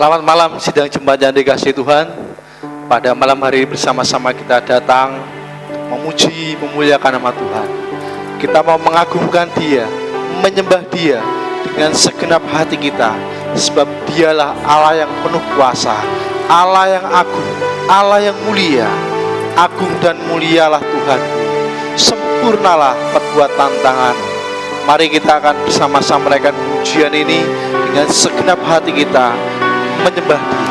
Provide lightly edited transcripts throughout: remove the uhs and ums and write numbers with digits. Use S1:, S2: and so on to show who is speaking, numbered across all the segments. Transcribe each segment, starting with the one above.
S1: Selamat malam sidang jemaat yang dikasihi Tuhan. Pada malam hari bersama-sama kita datang memuji, memuliakan nama Tuhan. Kita mau mengagungkan Dia, menyembah Dia dengan segenap hati kita, sebab Dialah Allah yang penuh kuasa, Allah yang agung, Allah yang mulia. Agung dan mulialah Tuhan, sempurnalah perbuatan tangan. Mari kita akan bersama-sama merayakan pujian ini dengan segenap hati kita, menyembah Dia.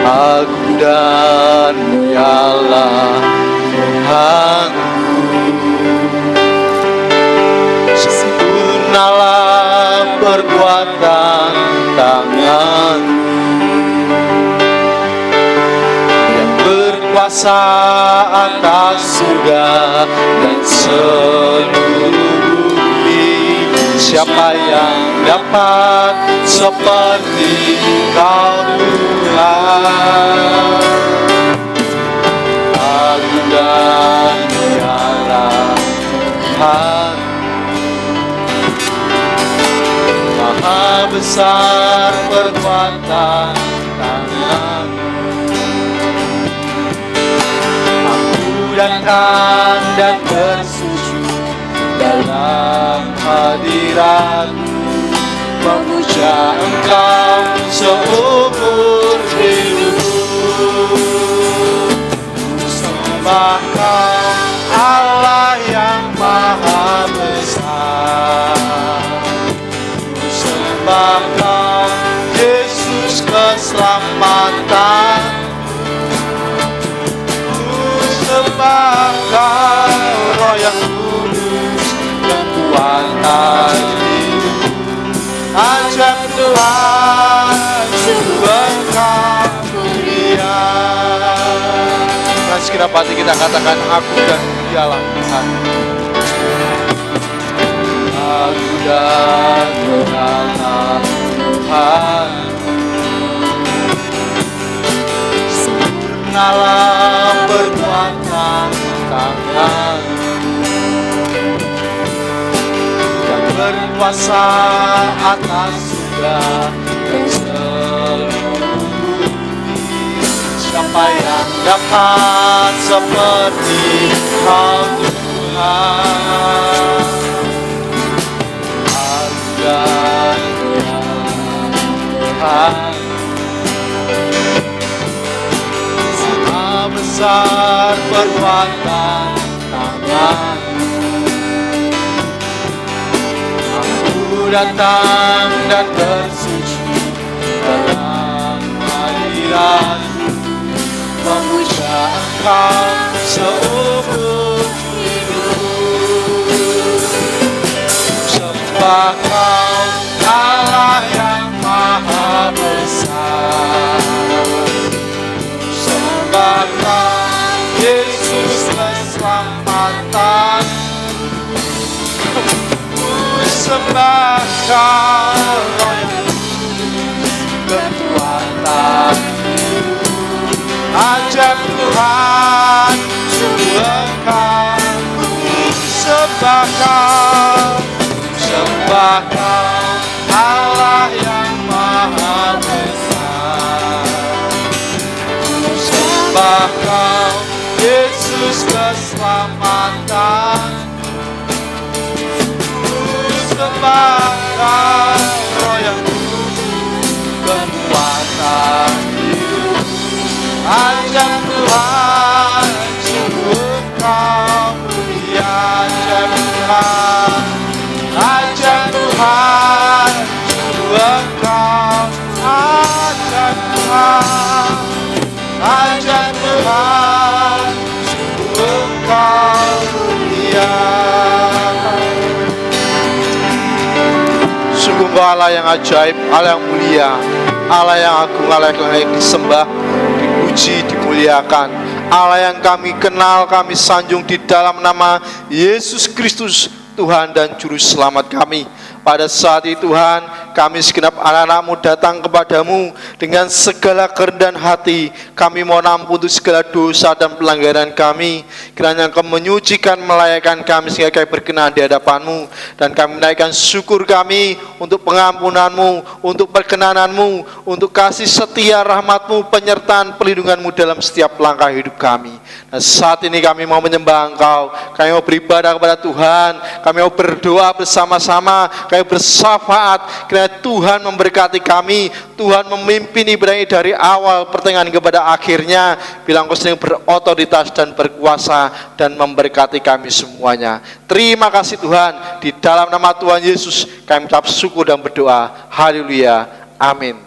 S1: Agung dan mulialah Tuhanku, sempurnalah perbuatan tangan-Mu, yang berkuasa atas surga dan seluruh bumi. Siapa yang dapat seperti Kau Tuhan? Agung dan mulialah Tuhan, Maha besar perbuatan tangan-Mu. Aku datang dan bersujud dalam hadirat-Mu, memuja Engkau seumur hidupku. Sembah Kau Allah yang Maha Besar, sembah Kau Yesus keselamatan, sembah Kau Roh yang kudus kekuatan hidup. Ajaib Tuhan, sungguh Engkau mulia. Dan segenap hati kita katakan, agung dan mulialah Tuhan. Agung dan mulialah Tuhan, sempurnalah perbuatan tangan, yang berkuasa atas surga dan seluruh bumi. Siapa yang dapat seperti Kau Tuhan? Agung dan mulialah Tuhan, Maha besar perbuatan tangan. Aku datang dan bersujud dalam hadirat-Mu, memuja Engkau seumur hidup. Sembah Kau Allah yang Maha Besar, sembah Kau Yesus keselamatan, sembah Kau Roh yang kudus kekuatan hidup. Ajaib Tuhan, sungguh Engkau, sembah Kau, sembah Kau Allah yang Maha Besar, sembah Kau Yesus keselamatan, sembah Kau Roh yang kudus kekuatan hidup. Ajaib Tuhan, sungguh Engkau mulia. Ajaib Tuhan, ajaib Tuhan, sungguh Engkau. Ajaib Tuhan, ajaib Tuhan, sungguh Engkau mulia. Sungguh Engkau Allah yang ajaib, Allah yang mulia, Allah yang agung, Allah yang layak disembah, dipuji, dimuliakan. Allah yang kami kenal, kami sanjung di dalam nama Yesus Kristus, Tuhan dan Juru Selamat kami. Pada saat itu Tuhan, kami segenap anak-anak-Mu datang kepadamu dengan segala kerendahan hati. Kami mohon ampun untuk segala dosa dan pelanggaran kami. Kiranya Engkau menyucikan, melayakkan kami sehingga kami berkenan di hadapan-Mu. Dan kami menaikkan syukur kami untuk pengampunan-Mu, untuk perkenanan-Mu, untuk kasih setia rahmat-Mu, penyertaan perlindungan-Mu dalam setiap langkah hidup kami. Dan saat ini kami mau menyembah Engkau, kami mau beribadah kepada Tuhan, kami mau berdoa bersama-sama, kami bersyafaat kiranya Tuhan memberkati kami, Tuhan memimpin ibadah ini dari awal pertengahan kepada akhirnya, bila Engkau sendiri berotoritas dan berkuasa dan memberkati kami semuanya. Terima kasih Tuhan, di dalam nama Tuhan Yesus kami mengucap syukur dan berdoa. Haleluya, amin.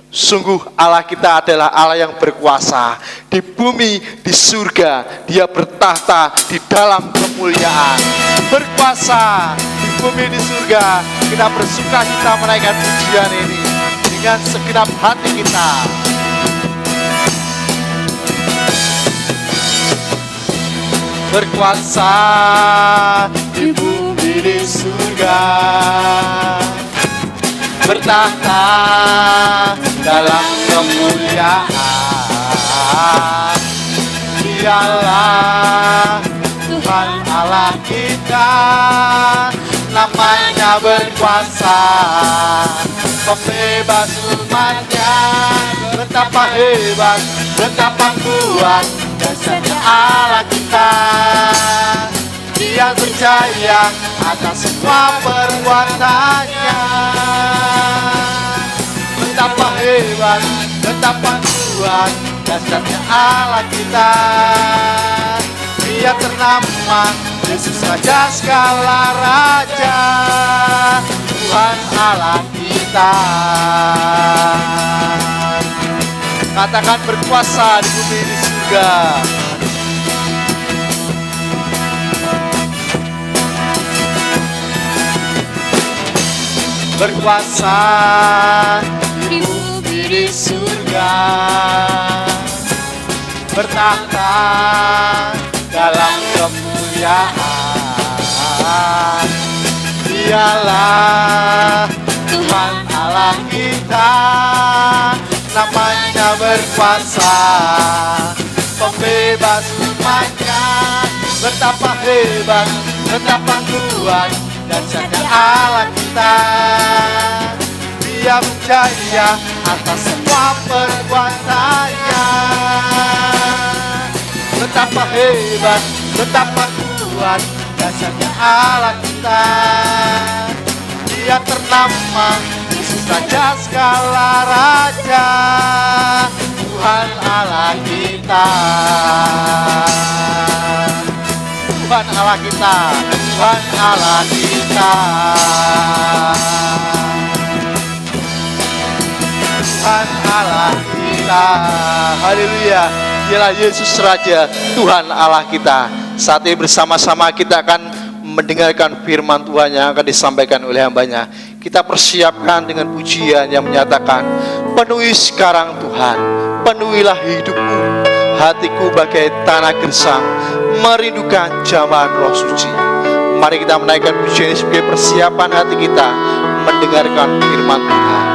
S1: Sungguh Allah kita adalah Allah yang berkuasa di bumi, di surga. Dia bertahta di dalam kemuliaan, berkuasa di bumi, di surga. Kita bersuka cita menaikkan pujian ini dengan segenap hati kita. Berkuasa di bumi, di surga, bertahta dalam kemuliaan. Dialah Tuhan Allah kita, namanya berkuasa, pembebas umatnya. Betapa hebat, betapa kuat dasarnya Allah kita. Dia berjaya atas semua perbuatannya. Betapa hebat, betapa kuat dasarnya Allah kita. Dia ternama Yesus Raja segala raja, Tuhan Allah kita. Katakan berkuasa di bumi, di surga. Berkuasa di bumi, di surga, bertahta dalam kemuliaan. Dialah Tuhan Allah kita, namanya berkuasa, pembebas umatnya. Betapa hebat, betapa kuat dasarnya Allah kita. Dia berjaya atas semua perbuatannya. Betapa hebat, betapa kuat dasarnya Allah kita. Dia ternama Yesus Raja segala raja, Tuhan Allah kita. Tuhan Allah kita, Tuhan Allah kita, Tuhan Allah kita. Haleluya. Dialah Yesus Raja, Tuhan Allah kita. Saat ini bersama-sama kita akan mendengarkan firman Tuhan yang akan disampaikan oleh hamba-Nya. Kita persiapkan dengan pujian yang menyatakan, penuhi sekarang Tuhan, penuhilah hidupku. Hatiku bagai tanah gersang, merindukan jamahan Roh Suci. Mari kita menaikkan pujian ini sebagai persiapan hati kita mendengarkan firman Tuhan.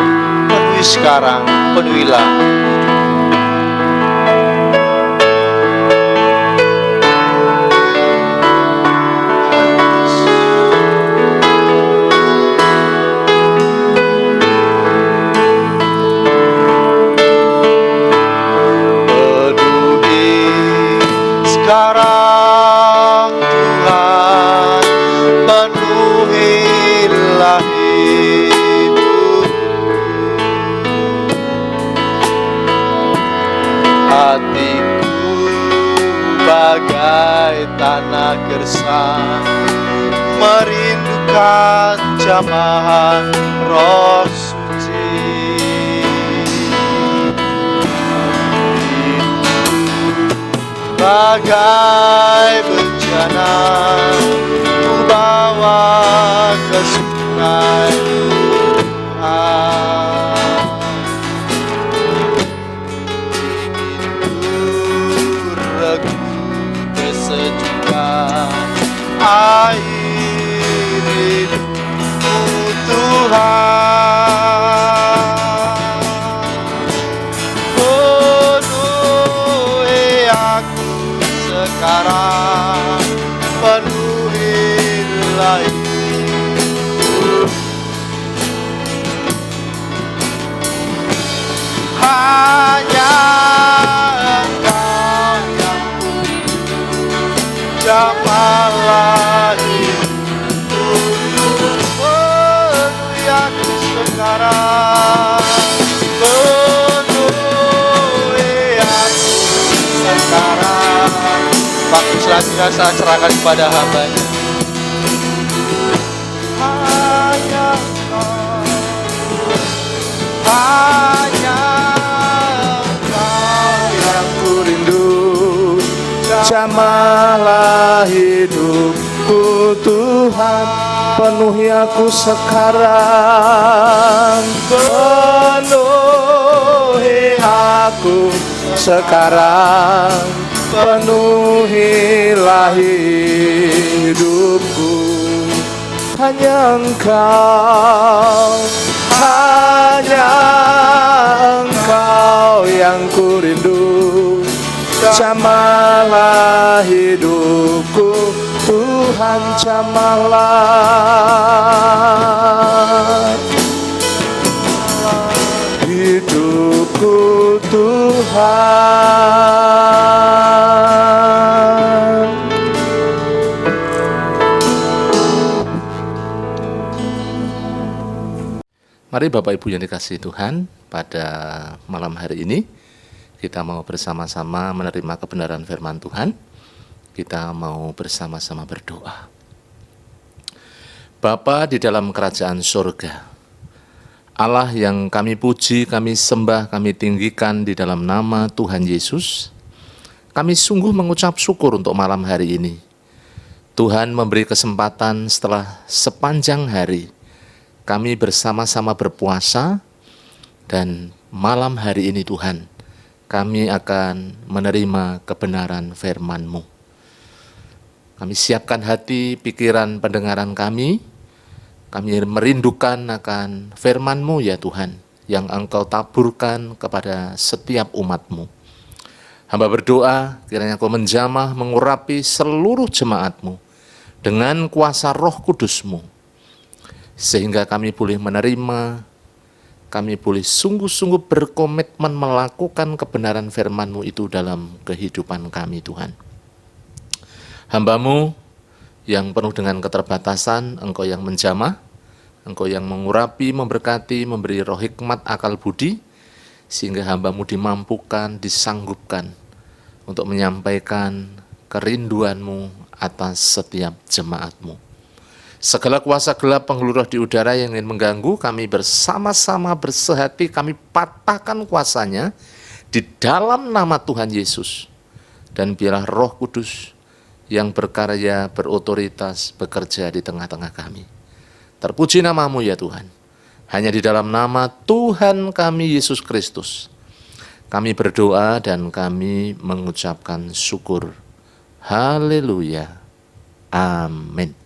S1: Penuhi sekarang, penuhilah hidupku. Sekarang Tuhan, penuhilah hidupku. Hatiku bagai tanah gersang, merindukan jamahan Roh Suci. Bagai bencana ku bawa ke sungai Tuhan. Ingin ku regu kesejukan air sekarang, penuhi aku sekarang. Waktu selanjutnya saya serahkan kepada hamba-Nya. Hanya Engkau, hanya Engkau yang ku rindu.
S2: Jamahlah hidupku Tuhan, penuhi aku sekarang, penuhi aku sekarang, penuhilah hidupku. Hanya Engkau, hanya Engkau yang ku rindu. Jamahlah hidupku Tuhan, jamahlah hidupku Tuhan.
S3: Mari Bapak Ibu yang dikasihi Tuhan, pada malam hari ini kita mau bersama-sama menerima kebenaran firman Tuhan. Kita mau bersama-sama berdoa. Bapa di dalam kerajaan surga, Allah yang kami puji, kami sembah, kami tinggikan di dalam nama Tuhan Yesus, kami sungguh mengucap syukur untuk malam hari ini. Tuhan memberi kesempatan setelah sepanjang hari kami bersama-sama berpuasa, dan malam hari ini Tuhan, kami akan menerima kebenaran firman-Mu. Kami siapkan hati, pikiran, pendengaran kami merindukan akan firman-Mu ya Tuhan, yang Engkau taburkan kepada setiap umat-Mu. Hamba berdoa, kiranya Engkau menjamah, mengurapi seluruh jemaat-Mu dengan kuasa Roh Kudus-Mu, sehingga kami boleh menerima, kami boleh sungguh-sungguh berkomitmen melakukan kebenaran firman-Mu itu dalam kehidupan kami Tuhan. Hamba-Mu yang penuh dengan keterbatasan, Engkau yang menjamah, Engkau yang mengurapi, memberkati, memberi roh hikmat, akal budi, sehingga hamba-Mu dimampukan, disanggupkan untuk menyampaikan kerinduan-Mu atas setiap jemaat-Mu. Segala kuasa gelap penghulu roh di udara yang ingin mengganggu, kami bersama-sama bersehati, kami patahkan kuasanya di dalam nama Tuhan Yesus. Dan biarlah Roh Kudus yang berkarya, berotoritas, bekerja di tengah-tengah kami. Terpuji nama-Mu ya Tuhan. Hanya di dalam nama Tuhan kami Yesus Kristus kami berdoa dan kami mengucapkan syukur. Haleluya. Amin.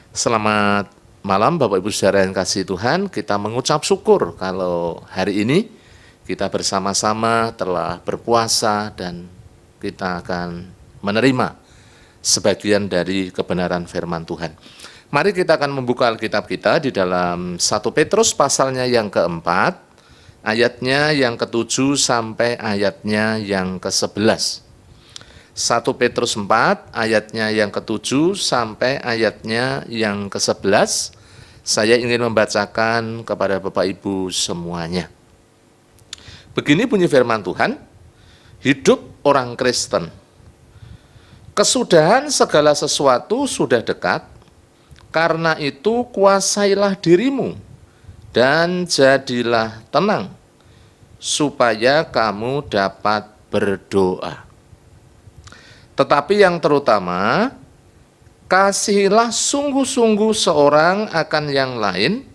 S3: Selamat malam Bapak Ibu saudara yang kasih Tuhan. Kita mengucap syukur kalau hari ini kita bersama-sama telah berpuasa dan kita akan menerima sebagian dari kebenaran firman Tuhan. Mari kita akan membuka Alkitab kita di dalam 1 Petrus pasalnya yang keempat, ayatnya yang ke-7 sampai ayatnya yang ke-11. 1 Petrus 4 ayatnya yang ke-7 sampai ayatnya yang ke-11. Saya ingin membacakan kepada Bapak Ibu semuanya. Begini bunyi firman Tuhan, hidup orang Kristen. Kesudahan segala sesuatu sudah dekat, karena itu kuasailah dirimu dan jadilah tenang, supaya kamu dapat berdoa. Tetapi yang terutama, kasihilah sungguh-sungguh seorang akan yang lain,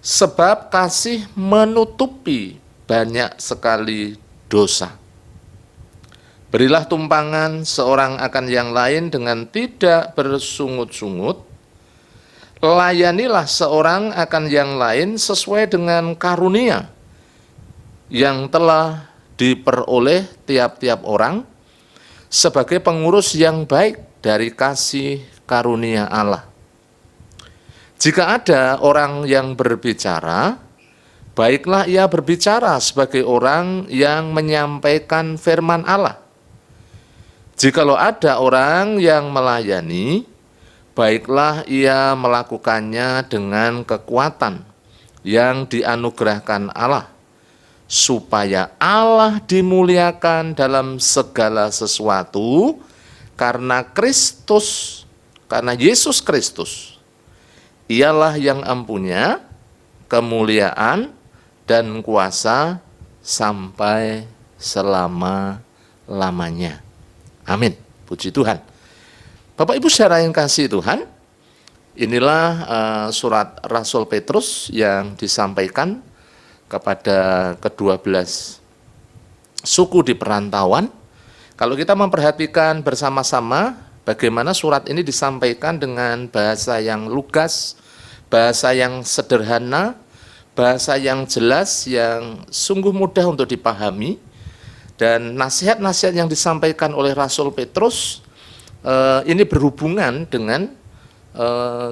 S3: sebab kasih menutupi banyak sekali dosa. Berilah tumpangan seorang akan yang lain dengan tidak bersungut-sungut, layanilah seorang akan yang lain sesuai dengan karunia yang telah diperoleh tiap-tiap orang, sebagai pengurus yang baik dari kasih karunia Allah. Jika ada orang yang berbicara, baiklah ia berbicara sebagai orang yang menyampaikan firman Allah. Jikalau ada orang yang melayani, baiklah ia melakukannya dengan kekuatan, yang dianugerahkan Allah, supaya Allah dimuliakan dalam segala sesuatu karena Kristus, karena Yesus Kristus. Ialah yang empunya kemuliaan dan kuasa sampai selama-lamanya. Amin. Puji Tuhan. Bapak Ibu saudara yang kasih Tuhan, inilah surat Rasul Petrus yang disampaikan kepada ke-12 suku di perantauan. Kalau kita memperhatikan bersama-sama bagaimana surat ini disampaikan dengan bahasa yang lugas, bahasa yang sederhana, bahasa yang jelas, yang sungguh mudah untuk dipahami, dan nasihat-nasihat yang disampaikan oleh Rasul Petrus ini berhubungan dengan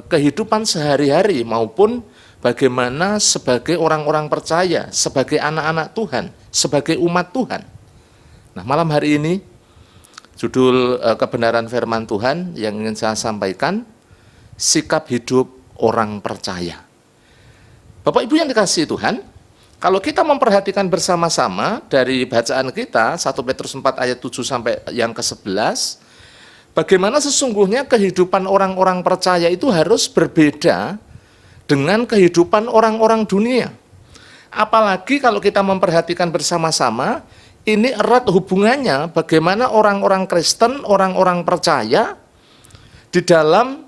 S3: kehidupan sehari-hari maupun bagaimana sebagai orang-orang percaya, sebagai anak-anak Tuhan, sebagai umat Tuhan. Nah, malam hari ini judul kebenaran firman Tuhan yang ingin saya sampaikan, sikap hidup orang percaya. Bapak Ibu yang dikasihi Tuhan, kalau kita memperhatikan bersama-sama dari bacaan kita 1 Petrus 4 ayat 7 sampai yang ke-11, bagaimana sesungguhnya kehidupan orang-orang percaya itu harus berbeda dengan kehidupan orang-orang dunia. Apalagi kalau kita memperhatikan bersama-sama, ini erat hubungannya bagaimana orang-orang Kristen, orang-orang percaya di dalam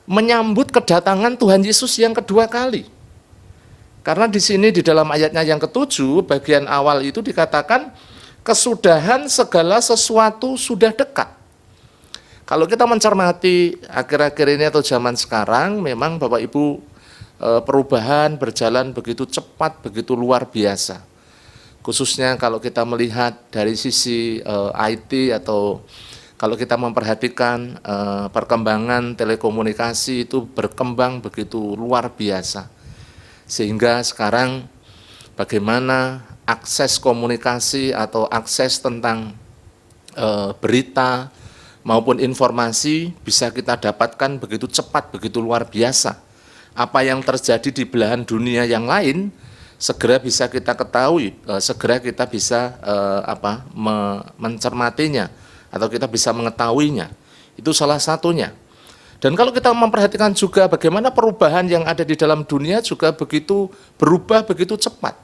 S3: menyambut kedatangan Tuhan Yesus yang kedua kali. Karena di sini di dalam ayatnya yang ke-7, bagian awal itu dikatakan kesudahan segala sesuatu sudah dekat. Kalau kita mencermati akhir-akhir ini atau zaman sekarang, memang Bapak Ibu perubahan berjalan begitu cepat, begitu luar biasa. Khususnya kalau kita melihat dari sisi IT atau kalau kita memperhatikan perkembangan telekomunikasi itu berkembang begitu luar biasa. Sehingga sekarang bagaimana akses komunikasi atau akses tentang berita maupun informasi bisa kita dapatkan begitu cepat, begitu luar biasa. Apa yang terjadi di belahan dunia yang lain segera bisa kita ketahui, segera kita bisa mencermatinya atau kita bisa mengetahuinya. Itu salah satunya. Dan kalau kita memperhatikan juga bagaimana perubahan yang ada di dalam dunia juga begitu berubah begitu cepat.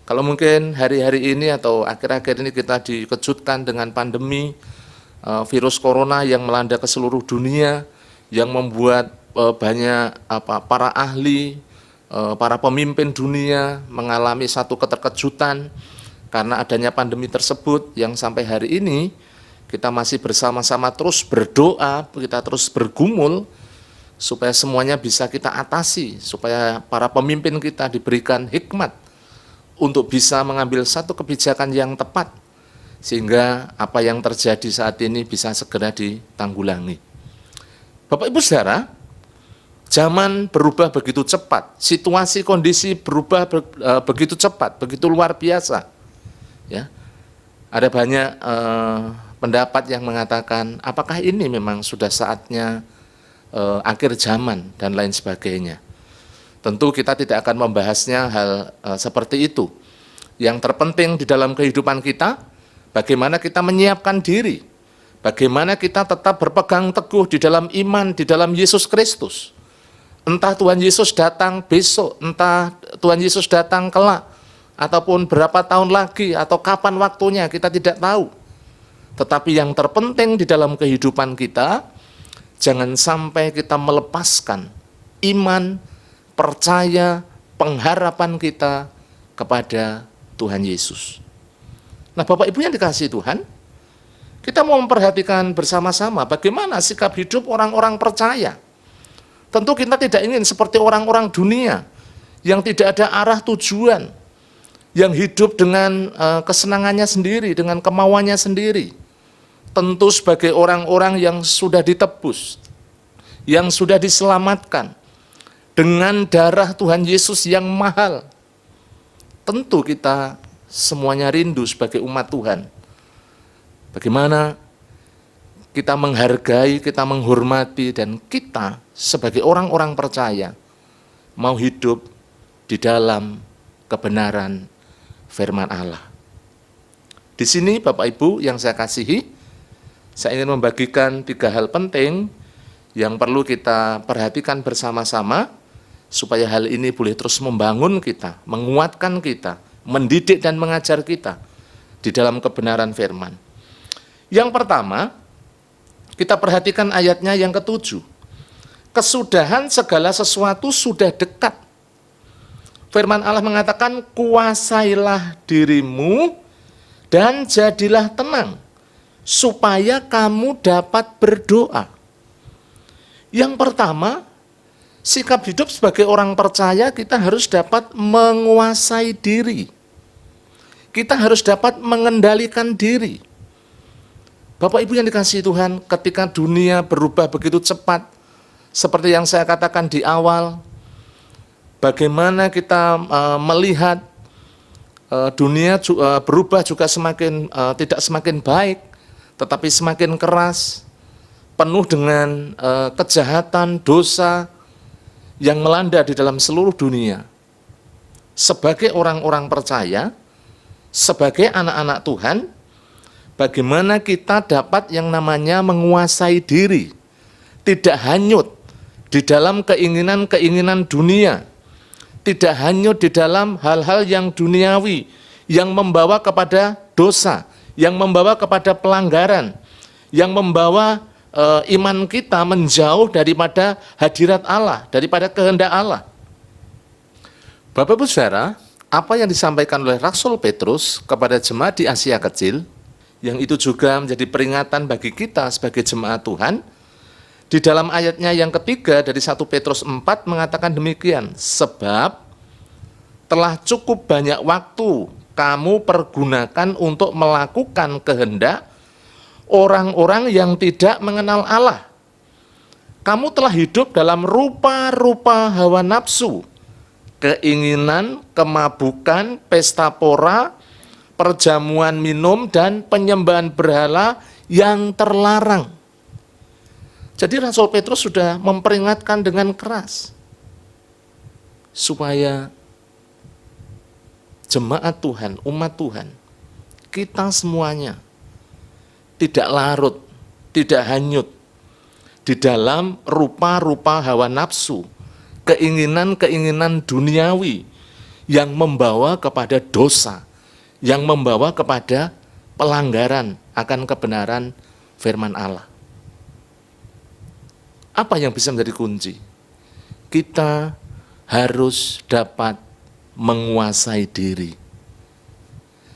S3: Kalau mungkin hari-hari ini atau akhir-akhir ini kita dikejutkan dengan pandemi virus corona yang melanda ke seluruh dunia, yang membuat banyak para ahli, para pemimpin dunia mengalami satu keterkejutan karena adanya pandemi tersebut, yang sampai hari ini kita masih bersama-sama terus berdoa, kita terus bergumul supaya semuanya bisa kita atasi, supaya para pemimpin kita diberikan hikmat untuk bisa mengambil satu kebijakan yang tepat sehingga apa yang terjadi saat ini bisa segera ditanggulangi. Bapak Ibu Saudara, zaman berubah begitu cepat, situasi kondisi berubah begitu cepat, begitu luar biasa. Ya, ada banyak pendapat yang mengatakan apakah ini memang sudah saatnya akhir zaman dan lain sebagainya. Tentu kita tidak akan membahasnya hal seperti itu. Yang terpenting di dalam kehidupan kita, bagaimana kita menyiapkan diri, bagaimana kita tetap berpegang teguh di dalam iman, di dalam Yesus Kristus. Entah Tuhan Yesus datang besok, entah Tuhan Yesus datang kelak, ataupun berapa tahun lagi, atau kapan waktunya, kita tidak tahu. Tetapi yang terpenting di dalam kehidupan kita, jangan sampai kita melepaskan iman, percaya, pengharapan kita kepada Tuhan Yesus. Nah, Bapak Ibu yang dikasihi Tuhan, kita mau memperhatikan bersama-sama bagaimana sikap hidup orang-orang percaya. Tentu kita tidak ingin seperti orang-orang dunia yang tidak ada arah tujuan, yang hidup dengan kesenangannya sendiri, dengan kemauannya sendiri. Tentu sebagai orang-orang yang sudah ditebus, yang sudah diselamatkan dengan darah Tuhan Yesus yang mahal. Tentu kita semuanya rindu sebagai umat Tuhan. Bagaimana kita menghargai, kita menghormati, dan kita sebagai orang-orang percaya mau hidup di dalam kebenaran firman Allah. Di sini Bapak Ibu yang saya kasihi, saya ingin membagikan 3 hal penting yang perlu kita perhatikan bersama-sama supaya hal ini boleh terus membangun kita, menguatkan kita, mendidik dan mengajar kita di dalam kebenaran firman. Yang pertama, kita perhatikan ayatnya yang ke-7. Kesudahan segala sesuatu sudah dekat. Firman Allah mengatakan, kuasailah dirimu dan jadilah tenang, supaya kamu dapat berdoa. Yang pertama, sikap hidup sebagai orang percaya kita harus dapat menguasai diri. Kita harus dapat mengendalikan diri. Bapak Ibu yang dikasihi Tuhan, ketika dunia berubah begitu cepat, seperti yang saya katakan di awal, bagaimana kita melihat dunia berubah juga tidak semakin baik, tetapi semakin keras, penuh dengan kejahatan, dosa yang melanda di dalam seluruh dunia. Sebagai orang-orang percaya, sebagai anak-anak Tuhan, bagaimana kita dapat yang namanya menguasai diri, tidak hanyut di dalam keinginan-keinginan dunia, tidak hanyut di dalam hal-hal yang duniawi, yang membawa kepada dosa, yang membawa kepada pelanggaran, yang membawa iman kita menjauh daripada hadirat Allah, daripada kehendak Allah. Bapak Ibu Saudara, apa yang disampaikan oleh Rasul Petrus kepada jemaat di Asia Kecil, yang itu juga menjadi peringatan bagi kita sebagai jemaat Tuhan, di dalam ayatnya yang ketiga dari 1 Petrus 4 mengatakan demikian, sebab telah cukup banyak waktu kamu pergunakan untuk melakukan kehendak orang-orang yang tidak mengenal Allah. Kamu telah hidup dalam rupa-rupa hawa nafsu, keinginan, kemabukan, pesta pora, perjamuan minum, dan penyembahan berhala yang terlarang. Jadi Rasul Petrus sudah memperingatkan dengan keras supaya jemaat Tuhan, umat Tuhan, kita semuanya tidak larut, tidak hanyut di dalam rupa-rupa hawa nafsu, keinginan-keinginan duniawi yang membawa kepada dosa, yang membawa kepada pelanggaran akan kebenaran firman Allah. Apa yang bisa menjadi kunci? Kita harus dapat menguasai diri.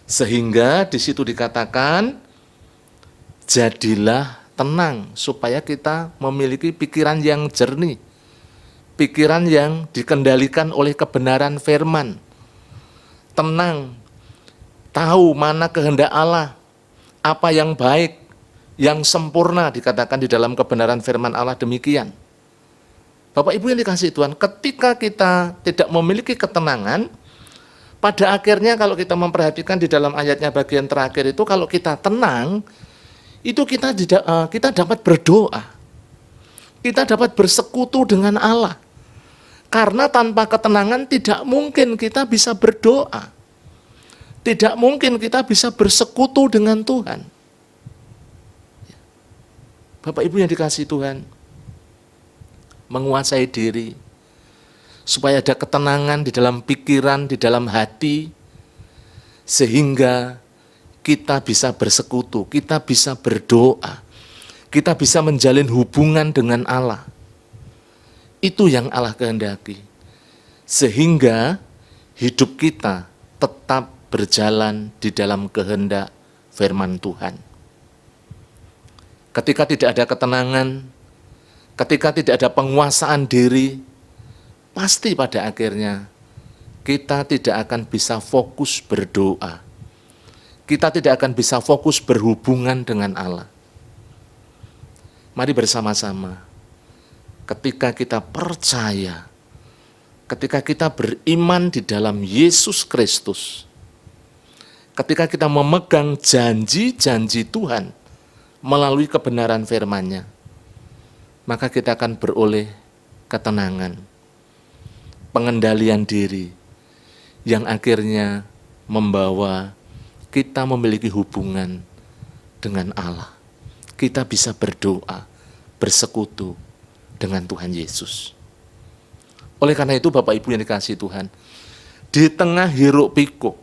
S3: Sehingga di situ dikatakan, jadilah tenang, supaya kita memiliki pikiran yang jernih, pikiran yang dikendalikan oleh kebenaran firman. Tenang, tahu mana kehendak Allah, apa yang baik, yang sempurna, dikatakan di dalam kebenaran firman Allah demikian. Bapak Ibu yang dikasihi Tuhan, ketika kita tidak memiliki ketenangan, pada akhirnya kalau kita memperhatikan di dalam ayatnya bagian terakhir itu, kalau kita tenang, itu kita dapat berdoa, kita dapat bersekutu dengan Allah. Karena tanpa ketenangan tidak mungkin kita bisa berdoa, tidak mungkin kita bisa bersekutu dengan Tuhan. Bapak Ibu yang dikasihi Tuhan, menguasai diri, supaya ada ketenangan di dalam pikiran, di dalam hati, sehingga kita bisa bersekutu, kita bisa berdoa, kita bisa menjalin hubungan dengan Allah. Itu yang Allah kehendaki, sehingga hidup kita tetap berjalan di dalam kehendak firman Tuhan. Ketika tidak ada ketenangan, ketika tidak ada penguasaan diri, pasti pada akhirnya kita tidak akan bisa fokus berdoa. Kita tidak akan bisa fokus berhubungan dengan Allah. Mari bersama-sama, ketika kita percaya, ketika kita beriman di dalam Yesus Kristus, ketika kita memegang janji-janji Tuhan melalui kebenaran firman-Nya, maka kita akan beroleh ketenangan, pengendalian diri, yang akhirnya membawa kita memiliki hubungan dengan Allah. Kita bisa berdoa, bersekutu dengan Tuhan Yesus. Oleh karena itu Bapak Ibu yang dikasihi Tuhan, di tengah hiruk pikuk,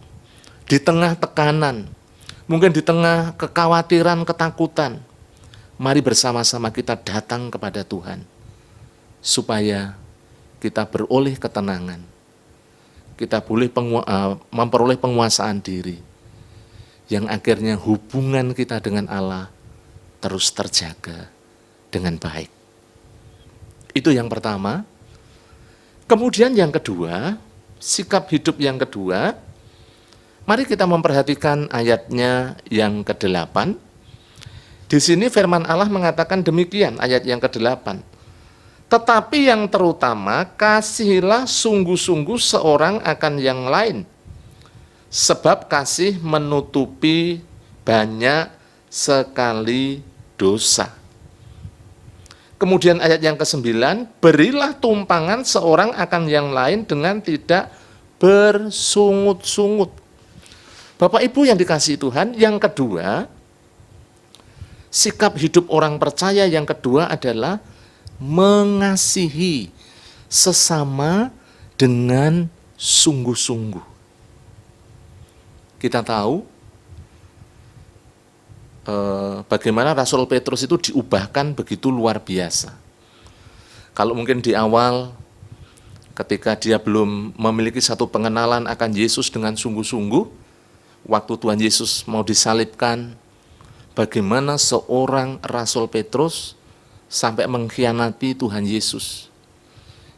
S3: di tengah tekanan, mungkin di tengah kekhawatiran, ketakutan, mari bersama-sama kita datang kepada Tuhan, supaya kita beroleh ketenangan, kita boleh memperoleh penguasaan diri, yang akhirnya hubungan kita dengan Allah terus terjaga dengan baik. Itu yang pertama. Kemudian yang kedua, sikap hidup yang kedua, mari kita memperhatikan ayatnya yang ke-8. Di sini firman Allah mengatakan demikian, ayat yang ke-8. Tetapi yang terutama, kasihilah sungguh-sungguh seorang akan yang lain, sebab kasih menutupi banyak sekali dosa. Kemudian ayat yang ke-9, berilah tumpangan seorang akan yang lain dengan tidak bersungut-sungut. Bapak Ibu yang dikasihi Tuhan, yang kedua, sikap hidup orang percaya yang kedua adalah mengasihi sesama dengan sungguh-sungguh. Kita tahu bagaimana Rasul Petrus itu diubahkan begitu luar biasa. Kalau mungkin di awal ketika dia belum memiliki satu pengenalan akan Yesus dengan sungguh-sungguh, waktu Tuhan Yesus mau disalibkan, bagaimana seorang Rasul Petrus sampai mengkhianati Tuhan Yesus,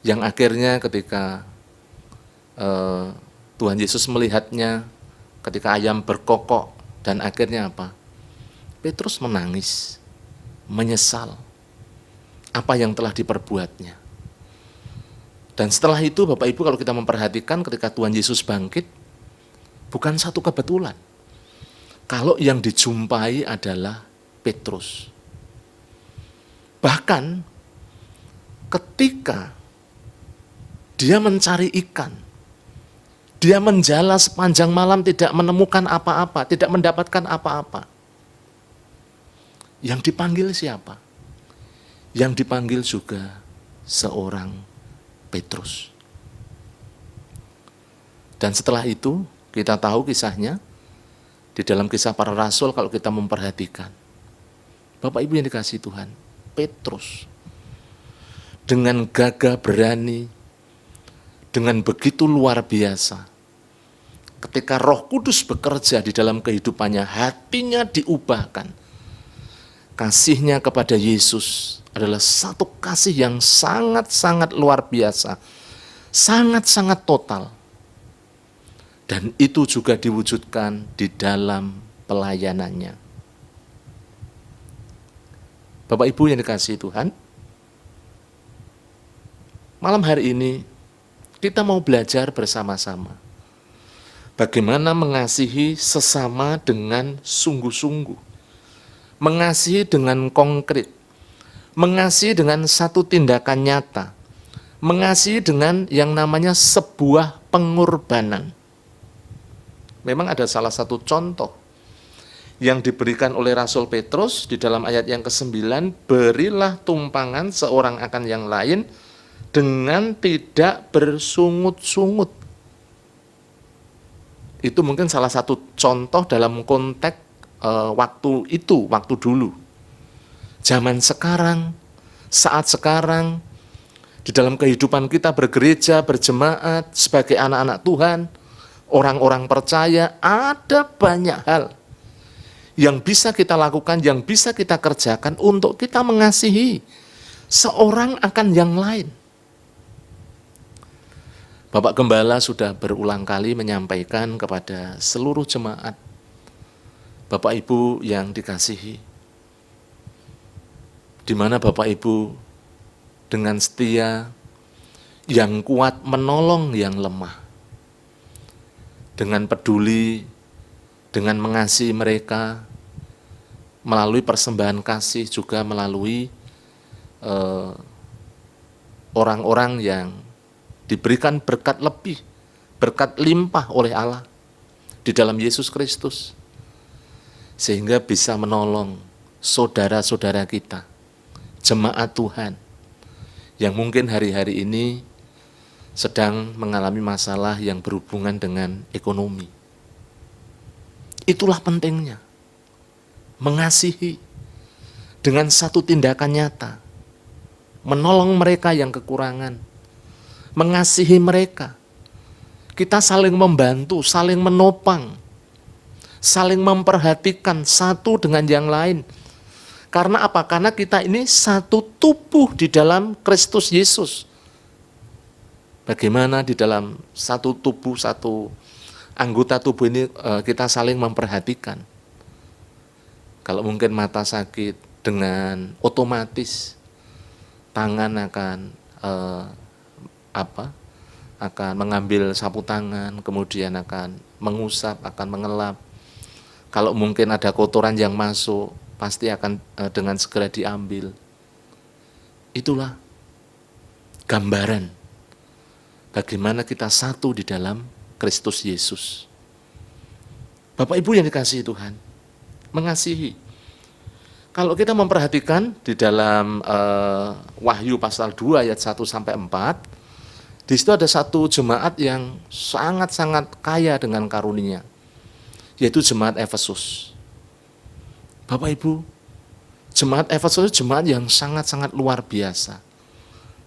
S3: yang akhirnya ketika Tuhan Yesus melihatnya, ketika ayam berkokok, dan akhirnya apa? Petrus menangis, menyesal apa yang telah diperbuatnya. Dan setelah itu Bapak Ibu kalau kita memperhatikan ketika Tuhan Yesus bangkit, bukan satu kebetulan. Kalau yang dijumpai adalah Petrus. Bahkan ketika dia mencari ikan, dia menjala sepanjang malam tidak menemukan apa-apa, tidak mendapatkan apa-apa. Yang dipanggil siapa? Yang dipanggil juga seorang Petrus. Dan setelah itu kita tahu kisahnya di dalam Kisah Para Rasul kalau kita memperhatikan. Bapak Ibu yang dikasihi Tuhan, Petrus dengan gagah berani, dengan begitu luar biasa, ketika Roh Kudus bekerja di dalam kehidupannya, hatinya diubahkan. Kasihnya kepada Yesus adalah satu kasih yang sangat-sangat luar biasa, sangat-sangat total. Dan itu juga diwujudkan di dalam pelayanannya. Bapak Ibu yang dikasihi Tuhan, malam hari ini kita mau belajar bersama-sama bagaimana mengasihi sesama dengan sungguh-sungguh. Mengasihi dengan konkret, mengasihi dengan satu tindakan nyata, mengasihi dengan yang namanya sebuah pengorbanan. Memang ada salah satu contoh yang diberikan oleh Rasul Petrus di dalam ayat yang ke-9, berilah tumpangan seorang akan yang lain dengan tidak bersungut-sungut. Itu mungkin salah satu contoh dalam konteks waktu itu, waktu dulu. Zaman sekarang, saat sekarang, di dalam kehidupan kita bergereja, berjemaat, sebagai anak-anak Tuhan, orang-orang percaya, ada banyak hal yang bisa kita lakukan, yang bisa kita kerjakan untuk kita mengasihi seorang akan yang lain. Bapak Gembala sudah berulang kali menyampaikan kepada seluruh jemaat, Bapak Ibu yang dikasihi, di mana Bapak Ibu dengan setia, yang kuat menolong yang lemah, dengan peduli, dengan mengasihi mereka, melalui persembahan kasih, juga melalui orang-orang yang diberikan berkat lebih, berkat limpah oleh Allah di dalam Yesus Kristus, sehingga bisa menolong saudara-saudara kita, jemaat Tuhan, yang mungkin hari-hari ini sedang mengalami masalah yang berhubungan dengan ekonomi. Itulah pentingnya mengasihi dengan satu tindakan nyata, menolong mereka yang kekurangan, mengasihi mereka. Kita saling membantu, saling menopang, saling memperhatikan satu dengan yang lain. Karena apa? Karena kita ini satu tubuh di dalam Kristus Yesus. Bagaimana di dalam satu tubuh, satu anggota tubuh ini kita saling memperhatikan. Kalau mungkin mata sakit, dengan otomatis tangan akan mengambil sapu tangan, kemudian akan mengusap, akan mengelap. Kalau mungkin ada kotoran yang masuk, pasti akan dengan segera diambil. Itulah gambaran bagaimana kita satu di dalam Kristus Yesus. Bapak Ibu yang dikasihi Tuhan, mengasihi. Kalau kita memperhatikan di dalam Wahyu pasal 2 ayat 1 sampai 4, di situ ada satu jemaat yang sangat-sangat kaya dengan karunia, yaitu jemaat Efesus. Bapak Ibu, jemaat Efesus itu jemaat yang sangat-sangat luar biasa.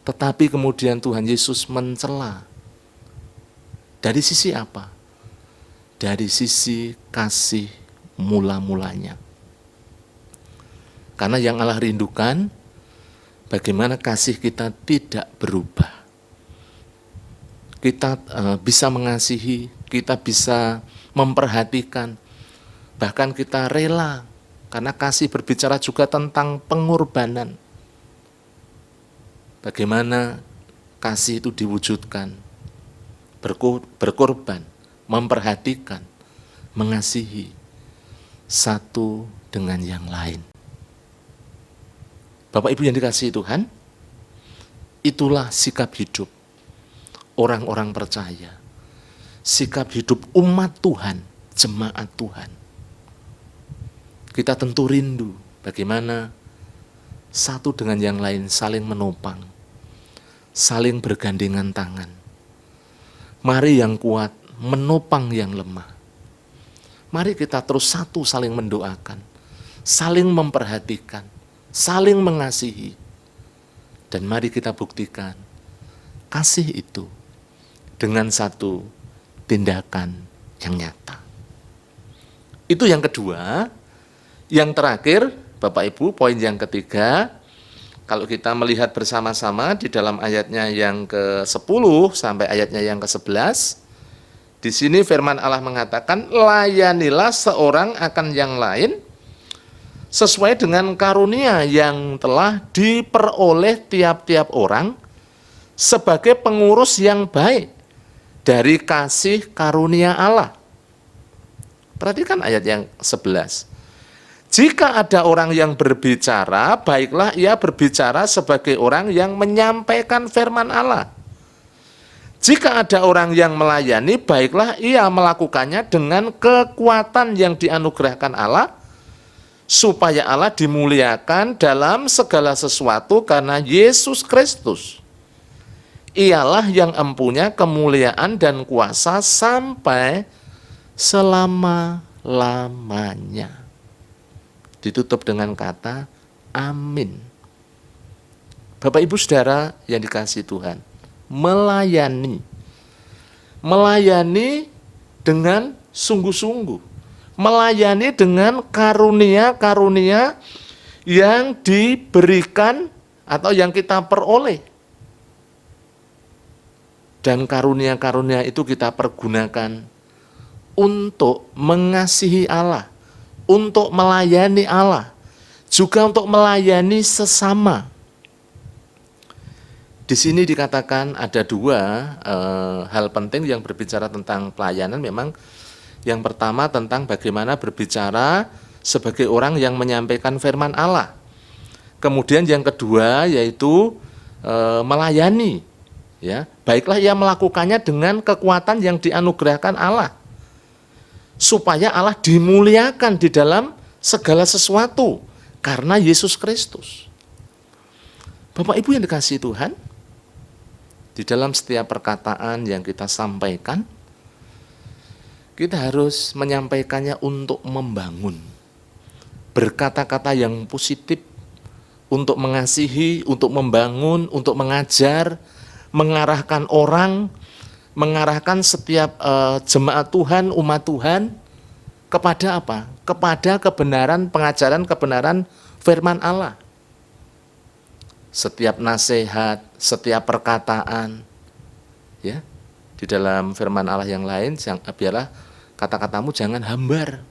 S3: Tetapi kemudian Tuhan Yesus mencela. Dari sisi apa? Dari sisi kasih mula-mulanya. Karena yang Allah rindukan, bagaimana kasih kita tidak berubah. Kita bisa mengasihi, kita bisa memperhatikan, bahkan kita rela, karena kasih berbicara juga tentang pengorbanan. Bagaimana kasih itu diwujudkan, berkorban, memperhatikan, mengasihi satu dengan yang lain. Bapak Ibu yang dikasihi Tuhan, itulah sikap hidup orang-orang percaya, sikap hidup umat Tuhan, jemaat Tuhan. Kita tentu rindu bagaimana satu dengan yang lain saling menopang, saling bergandengan tangan. Mari yang kuat menopang yang lemah. Mari kita terus satu saling mendoakan, saling memperhatikan, saling mengasihi. Dan mari kita buktikan kasih itu dengan satu tindakan yang nyata. Itu yang kedua. Yang terakhir, Bapak Ibu, poin yang ketiga, kalau kita melihat bersama-sama di dalam ayatnya yang ke-10 sampai ayatnya yang ke-11, di sini firman Allah mengatakan, layanilah seorang akan yang lain sesuai dengan karunia yang telah diperoleh tiap-tiap orang sebagai pengurus yang baik dari kasih karunia Allah. Perhatikan ayat yang 11. Jika ada orang yang berbicara, baiklah ia berbicara sebagai orang yang menyampaikan firman Allah. Jika ada orang yang melayani, baiklah ia melakukannya dengan kekuatan yang dianugerahkan Allah, supaya Allah dimuliakan dalam segala sesuatu karena Yesus Kristus. Ialah yang empunya kemuliaan dan kuasa sampai selama-lamanya. Ditutup dengan kata amin. Bapak Ibu Saudara yang dikasihi Tuhan, melayani dengan sungguh-sungguh, melayani dengan karunia-karunia yang diberikan atau yang kita peroleh. Dan karunia-karunia itu kita pergunakan untuk mengasihi Allah, untuk melayani Allah, juga untuk melayani sesama. Di sini dikatakan ada dua hal penting yang berbicara tentang pelayanan. Memang yang pertama tentang bagaimana berbicara sebagai orang yang menyampaikan firman Allah. Kemudian yang kedua yaitu melayani Ya, baiklah ia melakukannya dengan kekuatan yang dianugerahkan Allah, supaya Allah dimuliakan di dalam segala sesuatu karena Yesus Kristus. Bapak Ibu yang dikasihi Tuhan, di dalam setiap perkataan yang kita sampaikan, kita harus menyampaikannya untuk membangun. Berkata-kata yang positif, untuk mengasihi, untuk membangun, untuk mengajar, mengarahkan orang, mengarahkan setiap jemaat Tuhan, umat Tuhan, kepada apa? Kepada kebenaran, pengajaran kebenaran firman Allah. Setiap nasihat, setiap perkataan, ya, di dalam firman Allah yang lain, biarlah kata-katamu jangan hambar.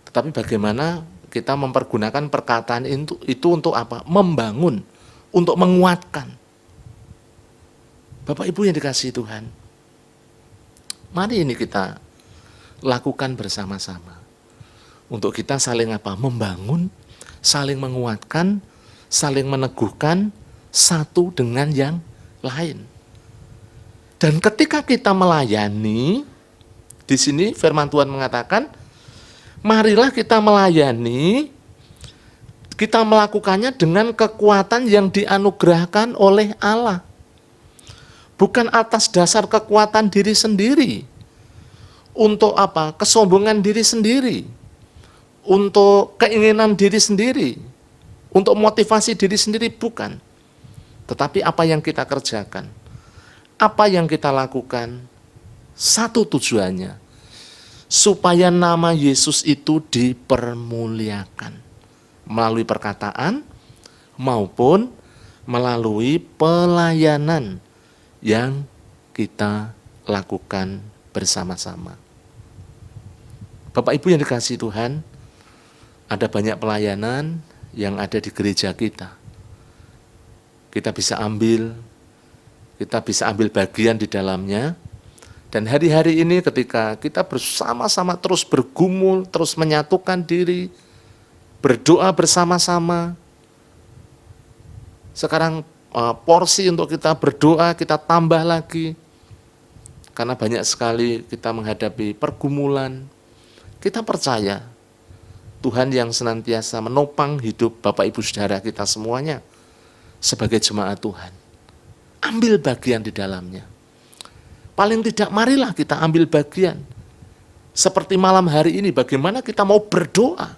S3: Tetapi bagaimana kita mempergunakan perkataan itu untuk apa? Membangun, untuk menguatkan. Bapak Ibu yang dikasihi Tuhan, mari ini kita lakukan bersama-sama. Untuk kita saling apa? Membangun, saling menguatkan, saling meneguhkan satu dengan yang lain. Dan ketika kita melayani, di sini firman Tuhan mengatakan, marilah kita melayani, kita melakukannya dengan kekuatan yang dianugerahkan oleh Allah. Bukan atas dasar kekuatan diri sendiri. Untuk apa? Kesombongan diri sendiri. Untuk keinginan diri sendiri. Untuk motivasi diri sendiri, bukan. Tetapi apa yang kita kerjakan, apa yang kita lakukan, satu tujuannya, supaya nama Yesus itu dipermuliakan. Melalui perkataan maupun melalui pelayanan yang kita lakukan bersama-sama. Bapak Ibu yang dikasihi Tuhan, ada banyak pelayanan yang ada di gereja kita. Kita bisa ambil bagian di dalamnya. Dan hari-hari ini ketika kita bersama-sama terus bergumul, terus menyatukan diri, berdoa bersama-sama. Sekarang porsi untuk kita berdoa, kita tambah lagi. Karena banyak sekali kita menghadapi pergumulan. Kita percaya Tuhan yang senantiasa menopang hidup Bapak Ibu Saudara kita semuanya sebagai jemaat Tuhan. Ambil bagian di dalamnya. Paling tidak marilah kita ambil bagian. Seperti malam hari ini, bagaimana kita mau berdoa.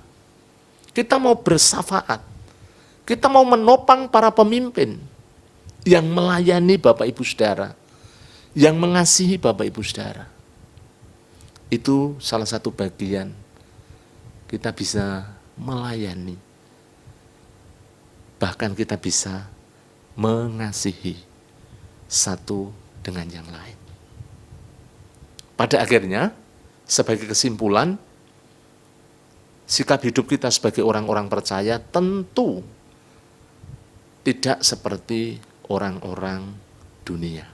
S3: Kita mau bersafaat. Kita mau menopang para pemimpin yang melayani Bapak Ibu Saudara, yang mengasihi Bapak Ibu Saudara. Itu salah satu bagian kita bisa melayani. Bahkan kita bisa mengasihi satu dengan yang lain. Pada akhirnya, sebagai kesimpulan, sikap hidup kita sebagai orang-orang percaya tentu tidak seperti orang-orang dunia.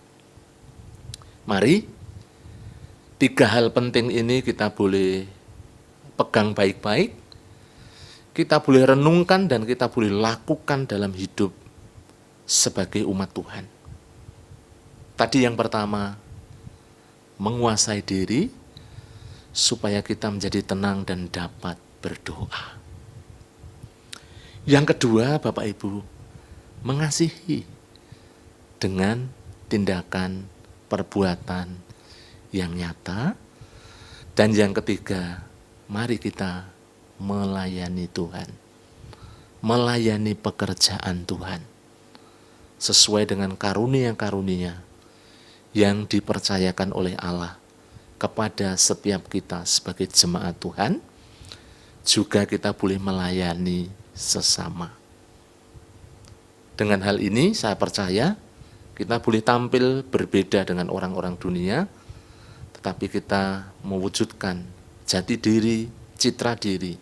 S3: Mari, 3 hal penting ini kita boleh pegang baik-baik, kita boleh renungkan dan kita boleh lakukan dalam hidup sebagai umat Tuhan. Tadi yang pertama, menguasai diri supaya kita menjadi tenang dan dapat berdoa. Yang kedua, Bapak Ibu, mengasihi dengan tindakan perbuatan yang nyata. Dan yang ketiga, mari kita melayani Tuhan, melayani pekerjaan Tuhan sesuai dengan karunia-karunia yang dipercayakan oleh Allah kepada setiap kita sebagai jemaat Tuhan. Juga kita boleh melayani sesama. Dengan hal ini saya percaya kita boleh tampil berbeda dengan orang-orang dunia, tetapi kita mewujudkan jati diri, citra diri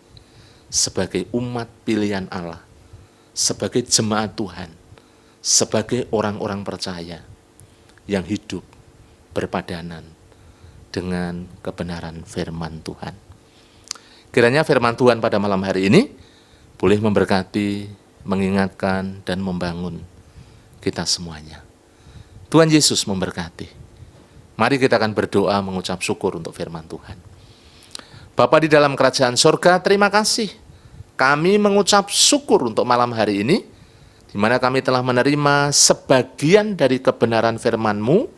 S3: sebagai umat pilihan Allah, sebagai jemaat Tuhan, sebagai orang-orang percaya yang hidup berpadanan dengan kebenaran firman Tuhan. Kiranya firman Tuhan pada malam hari ini boleh memberkati, mengingatkan, dan membangun kita semuanya. Tuhan Yesus memberkati. Mari kita akan berdoa mengucap syukur untuk firman Tuhan. Bapa di dalam kerajaan sorga, terima kasih. Kami mengucap syukur untuk malam hari ini, di mana kami telah menerima sebagian dari kebenaran firman-Mu,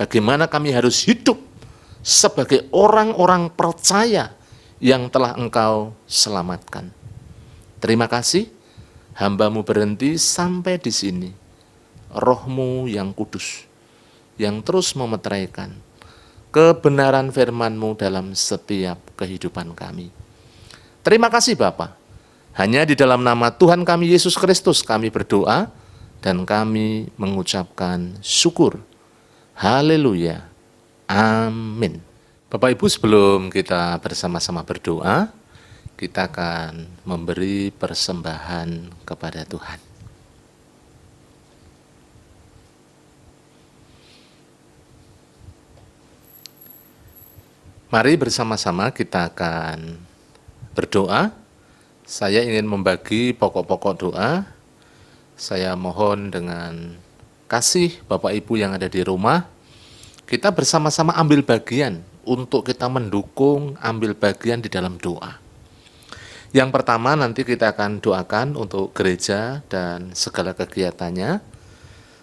S3: bagaimana kami harus hidup sebagai orang-orang percaya yang telah Engkau selamatkan. Terima kasih, hamba-Mu berhenti sampai di sini. Roh-Mu yang kudus, yang terus memeteraikan kebenaran firman-Mu dalam setiap kehidupan kami. Terima kasih Bapa. Hanya di dalam nama Tuhan kami Yesus Kristus kami berdoa dan kami mengucapkan syukur. Haleluya. Amin. Bapak Ibu, sebelum kita bersama-sama berdoa, kita akan memberi persembahan kepada Tuhan. Mari bersama-sama kita akan berdoa. Saya ingin membagi pokok-pokok doa. Saya mohon dengan kasih Bapak Ibu yang ada di rumah, kita bersama-sama ambil bagian untuk kita mendukung, ambil bagian di dalam doa. Yang pertama nanti kita akan doakan untuk gereja dan segala kegiatannya,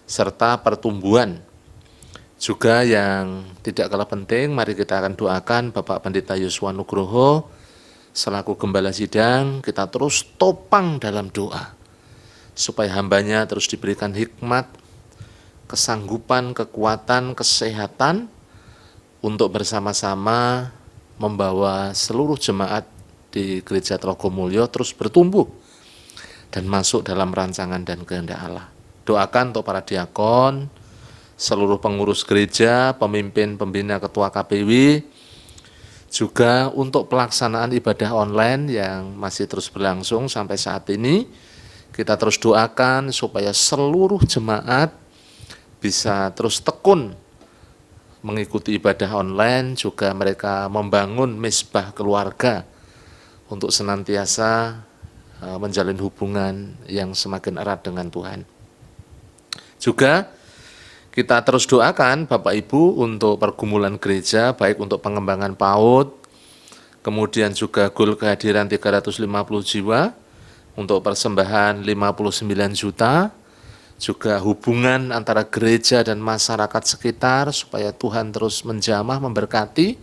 S3: serta pertumbuhan. Juga yang tidak kalah penting, mari kita akan doakan Bapak Pendeta Yosua Nugroho selaku Gembala Sidang, kita terus topang dalam doa supaya hambanya terus diberikan hikmat, kesanggupan, kekuatan, kesehatan untuk bersama-sama membawa seluruh jemaat di Gereja Trogomulyo terus bertumbuh dan masuk dalam rancangan dan kehendak Allah. Doakan untuk para diakon, seluruh pengurus gereja, pemimpin, pembina, ketua KPW, juga untuk pelaksanaan ibadah online yang masih terus berlangsung sampai saat ini. Kita terus doakan supaya seluruh jemaat bisa terus tekun mengikuti ibadah online, juga mereka membangun misbah keluarga untuk senantiasa menjalin hubungan yang semakin erat dengan Tuhan. Juga kita terus doakan Bapak Ibu untuk pergumulan gereja, baik untuk pengembangan PAUD, kemudian juga goal kehadiran 350 jiwa, untuk persembahan 59 juta, juga hubungan antara gereja dan masyarakat sekitar, supaya Tuhan terus menjamah, memberkati,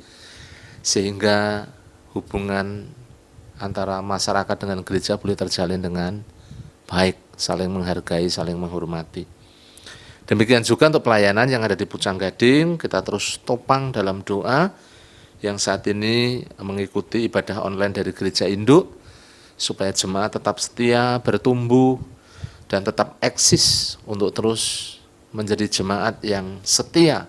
S3: sehingga hubungan antara masyarakat dengan gereja boleh terjalin dengan baik, saling menghargai, saling menghormati. Demikian juga untuk pelayanan yang ada di Pucang Gading, kita terus topang dalam doa yang saat ini mengikuti ibadah online dari gereja induk, supaya jemaat tetap setia, bertumbuh, dan tetap eksis untuk terus menjadi jemaat yang setia,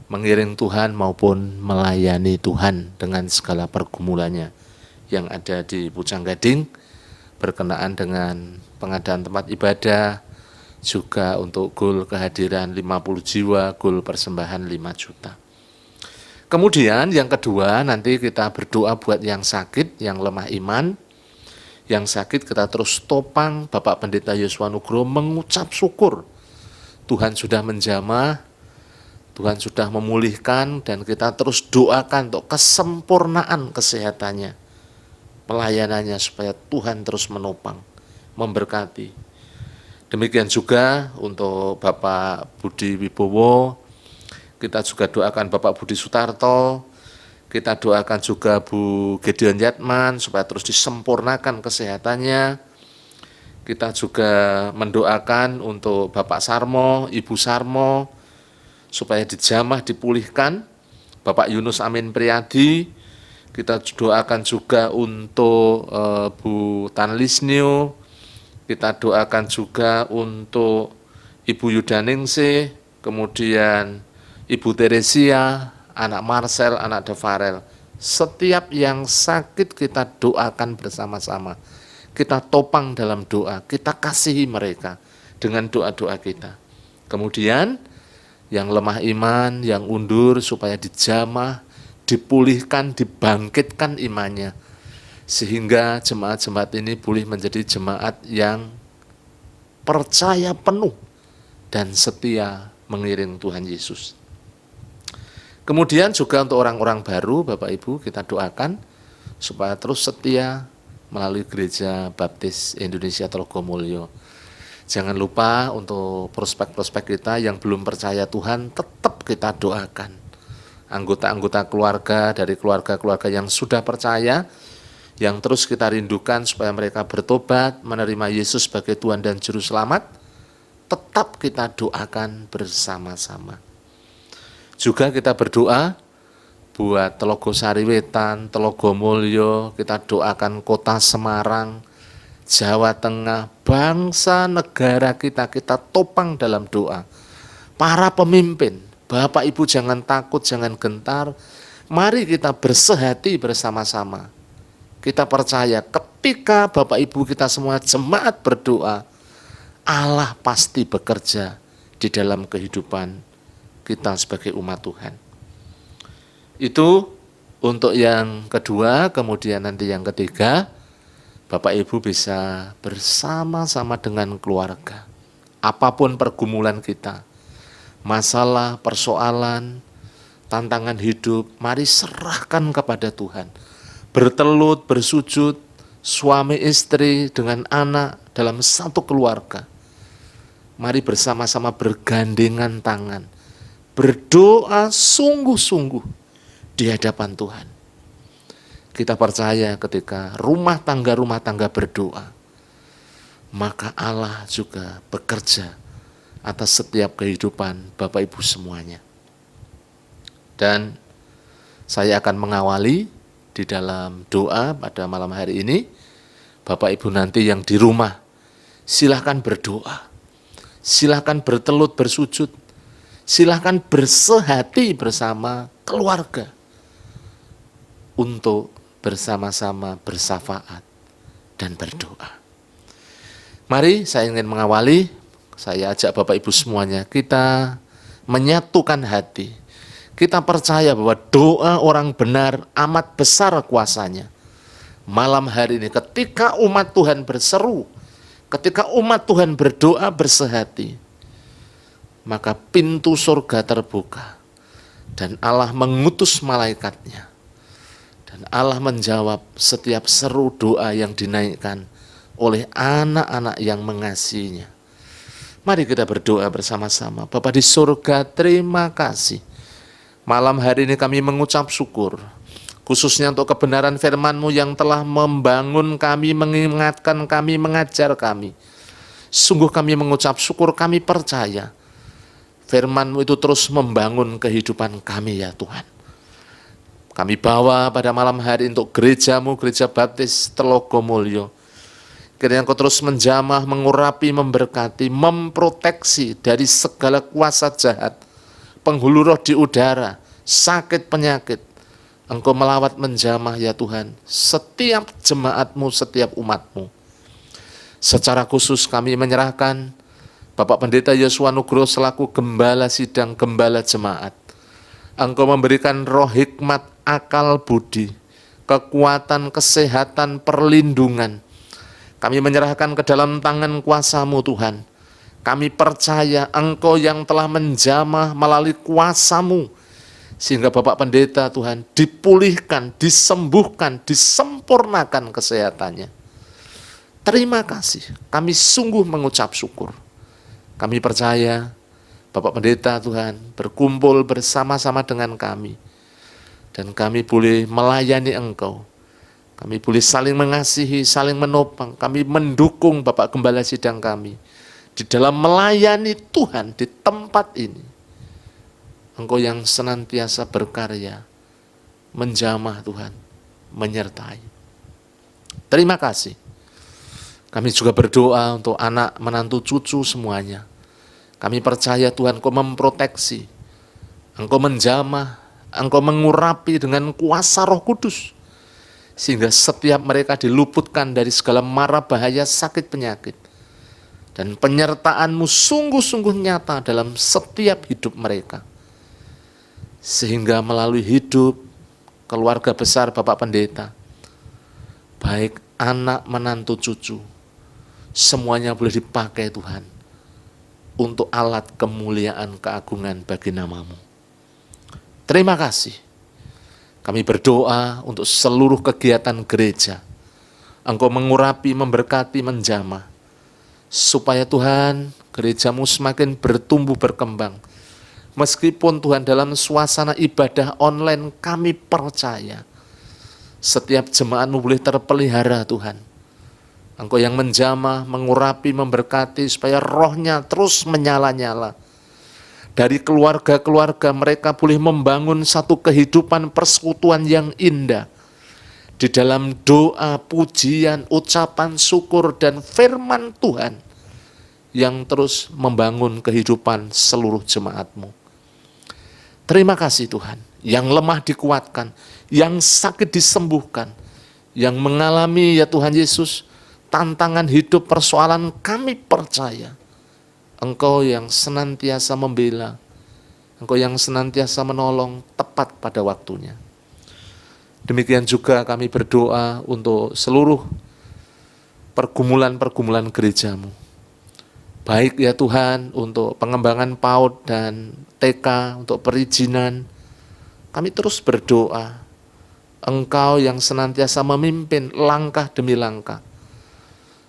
S3: mengiring Tuhan maupun melayani Tuhan dengan segala pergumulannya yang ada di Pucang Gading, berkenaan dengan pengadaan tempat ibadah, juga untuk goal kehadiran 50 jiwa, goal persembahan 5 juta. Kemudian yang kedua, nanti kita berdoa buat yang sakit, yang lemah iman. Yang sakit kita terus topang Bapak Pendeta Yosua Nugroho mengucap syukur. Tuhan sudah menjamah, Tuhan sudah memulihkan, dan kita terus doakan untuk kesempurnaan kesehatannya, pelayanannya, supaya Tuhan terus menopang, memberkati. Demikian juga untuk Bapak Budi Wibowo, kita juga doakan Bapak Budi Sutarto, kita doakan juga Bu Gideon Yatman supaya terus disempurnakan kesehatannya. Kita juga mendoakan untuk Bapak Sarmo, Ibu Sarmo, supaya dijamah, dipulihkan. Bapak Yunus Amin Priyadi, kita doakan juga untuk Bu Tan Lisnio, kita doakan juga untuk Ibu Yudaningsih, kemudian Ibu Teresia, anak Marcel, anak Devarel. Setiap yang sakit kita doakan bersama-sama. Kita topang dalam doa, kita kasihi mereka dengan doa-doa kita. Kemudian yang lemah iman, yang undur, supaya dijamah, dipulihkan, dibangkitkan imannya, sehingga jemaat-jemaat ini boleh menjadi jemaat yang percaya penuh dan setia mengiring Tuhan Yesus. Kemudian juga untuk orang-orang baru, Bapak Ibu, kita doakan supaya terus setia melalui Gereja Baptis Indonesia Telogomulyo. Jangan lupa untuk prospek-prospek kita yang belum percaya Tuhan, tetap kita doakan. Anggota-anggota keluarga dari keluarga-keluarga yang sudah percaya, yang terus kita rindukan supaya mereka bertobat, menerima Yesus sebagai Tuhan dan Juru Selamat, tetap kita doakan bersama-sama. Juga kita berdoa buat Telogosari Wetan, Telogomulyo, kita doakan kota Semarang, Jawa Tengah, bangsa negara kita topang dalam doa. Para pemimpin, Bapak Ibu jangan takut, jangan gentar, mari kita bersehati bersama-sama. Kita percaya ketika Bapak Ibu kita semua jemaat berdoa, Allah pasti bekerja di dalam kehidupan kita sebagai umat Tuhan. Itu untuk yang kedua, kemudian nanti yang ketiga, Bapak Ibu bisa bersama-sama dengan keluarga. Apapun pergumulan kita, masalah, persoalan, tantangan hidup, mari serahkan kepada Tuhan. Bertelut, bersujud, suami istri dengan anak dalam satu keluarga. Mari bersama-sama bergandengan tangan, berdoa sungguh-sungguh di hadapan Tuhan. Kita percaya ketika rumah tangga berdoa, maka Allah juga bekerja atas setiap kehidupan Bapak Ibu semuanya. Dan saya akan mengawali di dalam doa pada malam hari ini. Bapak Ibu nanti yang di rumah, silahkan berdoa, silahkan bertelut bersujud, silahkan bersehati bersama keluarga untuk bersama-sama bersafaat dan berdoa. Mari saya ingin mengawali, saya ajak Bapak Ibu semuanya, kita menyatukan hati. Kita percaya bahwa doa orang benar amat besar kuasanya. Malam hari ini ketika umat Tuhan berseru, ketika umat Tuhan berdoa bersehati, maka pintu surga terbuka dan Allah mengutus malaikatnya. Dan Allah menjawab setiap seru doa yang dinaikkan oleh anak-anak yang mengasihinya. Mari kita berdoa bersama-sama. Bapa di surga, terima kasih. Malam hari ini kami mengucap syukur, khususnya untuk kebenaran firman-Mu yang telah membangun kami, mengingatkan kami, mengajar kami. Sungguh kami mengucap syukur, kami percaya firman-Mu itu terus membangun kehidupan kami ya Tuhan. Kami bawa pada malam hari untuk gereja-Mu, Gereja Baptis Telogomulyo. Kiranya Engkau terus menjamah, mengurapi, memberkati, memproteksi dari segala kuasa jahat, penghulu roh di udara, sakit penyakit. Engkau melawat menjamah ya Tuhan, setiap jemaat-Mu, setiap umat-Mu. Secara khusus kami menyerahkan Bapak Pendeta Yosua Nugroho selaku gembala sidang, gembala jemaat. Engkau memberikan roh hikmat, akal budi, kekuatan, kesehatan, perlindungan. Kami menyerahkan ke dalam tangan kuasa-Mu Tuhan. Kami percaya Engkau yang telah menjamah melalui kuasa-Mu, sehingga Bapak Pendeta Tuhan dipulihkan, disembuhkan, disempurnakan kesehatannya. Terima kasih, kami sungguh mengucap syukur. Kami percaya Bapak Pendeta Tuhan berkumpul bersama-sama dengan kami, dan kami boleh melayani Engkau. Kami boleh saling mengasihi, saling menopang. Kami mendukung Bapak Gembala Sidang kami di dalam melayani Tuhan di tempat ini. Engkau yang senantiasa berkarya, menjamah Tuhan, menyertai. Terima kasih. Kami juga berdoa untuk anak, menantu, cucu semuanya. Kami percaya Tuhan Engkau memproteksi, Engkau menjamah, Engkau mengurapi dengan kuasa Roh Kudus, sehingga setiap mereka diluputkan dari segala mara bahaya sakit penyakit. Dan penyertaan-Mu sungguh-sungguh nyata dalam setiap hidup mereka. Sehingga melalui hidup keluarga besar Bapak Pendeta, baik anak, menantu, cucu, semuanya boleh dipakai Tuhan untuk alat kemuliaan keagungan bagi nama-Mu. Terima kasih. Kami berdoa untuk seluruh kegiatan gereja. Engkau mengurapi, memberkati, menjamah. Supaya Tuhan, gereja-Mu semakin bertumbuh berkembang. Meskipun Tuhan dalam suasana ibadah online, kami percaya setiap jemaat-Mu boleh terpelihara Tuhan. Engkau yang menjamah, mengurapi, memberkati supaya rohnya terus menyala-nyala. Dari keluarga-keluarga mereka boleh membangun satu kehidupan persekutuan yang indah. Di dalam doa, pujian, ucapan syukur, dan firman Tuhan yang terus membangun kehidupan seluruh jemaat-Mu. Terima kasih Tuhan, yang lemah dikuatkan, yang sakit disembuhkan, yang mengalami ya Tuhan Yesus, tantangan hidup persoalan, kami percaya Engkau yang senantiasa membela, Engkau yang senantiasa menolong tepat pada waktunya. Demikian juga kami berdoa untuk seluruh pergumulan-pergumulan gereja-Mu. Baik ya Tuhan, untuk pengembangan PAUD dan TK, untuk perizinan, kami terus berdoa. Engkau yang senantiasa memimpin langkah demi langkah,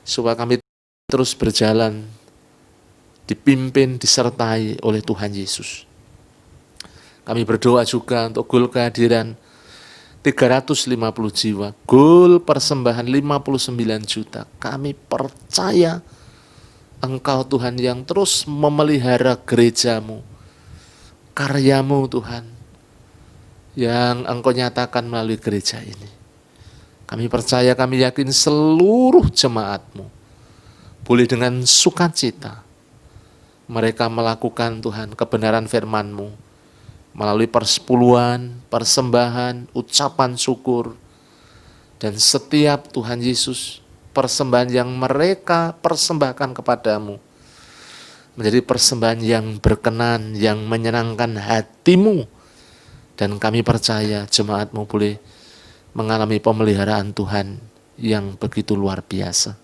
S3: supaya kami terus berjalan, dipimpin, disertai oleh Tuhan Yesus. Kami berdoa juga untuk goal kehadiran 350 jiwa, goal persembahan 59 juta. Kami percaya Engkau Tuhan yang terus memelihara gereja-Mu, karya-Mu Tuhan, yang Engkau nyatakan melalui gereja ini. Kami percaya, kami yakin seluruh jemaat-Mu boleh dengan sukacita mereka melakukan Tuhan kebenaran firman-Mu melalui persepuluhan, persembahan, ucapan syukur, dan setiap Tuhan Yesus persembahan yang mereka persembahkan kepadamu menjadi persembahan yang berkenan, yang menyenangkan hati-Mu, dan kami percaya jemaat-Mu boleh mengalami pemeliharaan Tuhan yang begitu luar biasa.